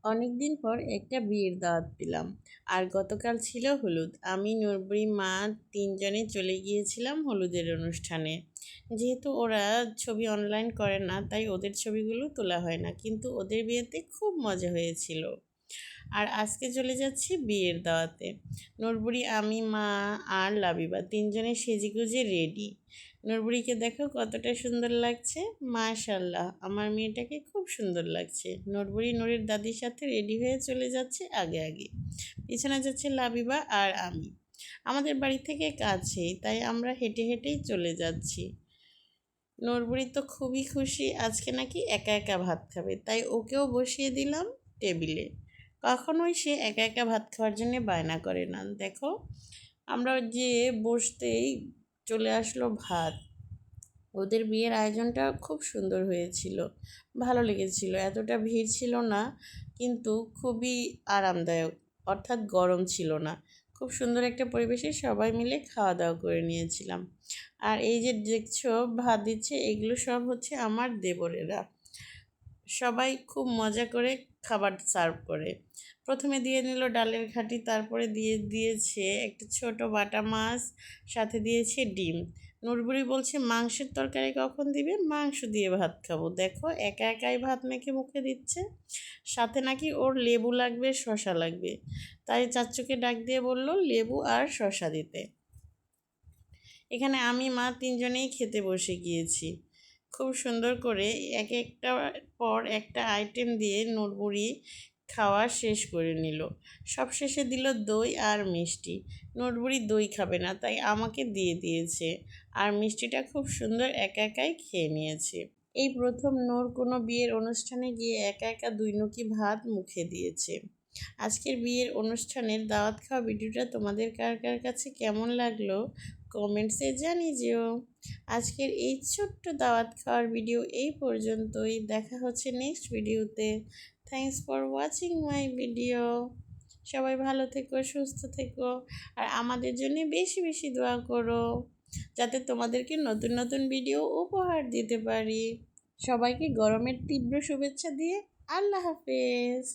অনেক দিন পর একটা বিয়ের দাওয়াত পেলাম। আর গতকাল ছিল হলুদ। আমি, নূরবুড়ি, মা তিনজনে চলে গিয়েছিলাম হলুদের অনুষ্ঠানে। যেহেতু ওরা ছবি অনলাইন করে না, তাই ওদের ছবিগুলো তোলা হয় না, কিন্তু ওদের বিয়েতে খুব মজা হয়েছিল। আর আজকে চলে যাচ্ছি বিয়ের দাওয়াতে। নূরবুড়ি, আমি, মা আর লাবিবা তিনজনে সেজেগুজে রেডি। নূরবুড়িকে দেখো কতটা সুন্দর লাগছে। মাশাল্লাহ, আমার মেয়েটাকে খুব সুন্দর লাগছে। নূরবুড়ি নূরের দাদির সাথে রেডি হয়ে চলে যাচ্ছে আগে আগে। পিছনে যাচ্ছে লাবিবা আর আমি। আমাদের বাড়ি থেকে কাছেই, তাই আমরা হেঁটে হেঁটেই চলে যাচ্ছি। নূরবুড়ি তো খুবই খুশি, আজকে নাকি একা একা ভাত খাবে, তাই ওকেও বসিয়ে দিলাম টেবিলে। কখনোই সে একা একা ভাত খাওয়ার জন্য বায়না করে না। দেখো, আমরা যে বসতেই চলে আসলো ভাত। ওদের বিয়ের আয়োজনটা খুব সুন্দর হয়েছিল, ভালো লেগেছিল। এতটা ভিড় ছিল না, কিন্তু খুবই আরামদায়ক, অর্থাৎ গরম ছিল না। খুব সুন্দর একটা পরিবেশে সবাই মিলে খাওয়া দাওয়া করে নিয়েছিলাম। আর এই যে দেখছো ভাত দিচ্ছে, এগুলো সব হচ্ছে আমার দেবরেরা। সবাই খুব মজা করে খাবার সার্ভ করে। প্রথমে দিয়ে নিল ডালের ঘাঁটি, তারপরে দিয়েছে একটা ছোট বাটা মাছ, সাথে দিয়েছে ডিম। নুরবুড়ি বলছে মাংসের তরকারি কখন দিবে, মাংস দিয়ে ভাত খাবো। দেখো, একা একাই ভাত মেখে মুখে দিচ্ছে। সাথে নাকি ওর লেবু লাগবে, শশা লাগবে, তাই চাচ্চুকে ডাক দিয়ে বলল লেবু আর শশা দিতে। এখানে আমি, মা তিনজনেই খেতে বসে গিয়েছি। খুব সুন্দর করে এক একটা পর একটা আইটেম দিয়ে নূরবুড়ি খাওয়া শেষ করে নিল। সবশেষে দিল দই আর মিষ্টি। নূরবুড়ি দই খাবে না, তাই আমাকে দিয়ে দিয়েছে। আর মিষ্টিটা খুব সুন্দর একা একাই খেয়ে নিয়েছে। এই প্রথম নূর কোনো বিয়ের অনুষ্ঠানে গিয়ে একা একা 2 নুকি ভাত মুখে দিয়েছে। আজকের বিয়ের অনুষ্ঠানের দাওয়াত খাওয়া ভিডিওটা তোমাদের কার কার কাছে কেমন লাগলো কমেন্টসে জানিয়ে যেও। আজকের এই ছোট্ট দাওয়াত খাওয়ার ভিডিও এই পর্যন্তই। দেখা হচ্ছে নেক্সট ভিডিওতে। Thanks for watching my video. সবাই ভালো থেকো, সুস্থ থেকো, আর আমাদের জন্য বেশি বেশি দোয়া করো, যাতে তোমাদেরকে নতুন নতুন ভিডিও উপহার দিতে পারি। সবাইকে গরমের তীব্র শুভেচ্ছা দিয়ে আল্লাহ হাফেজ।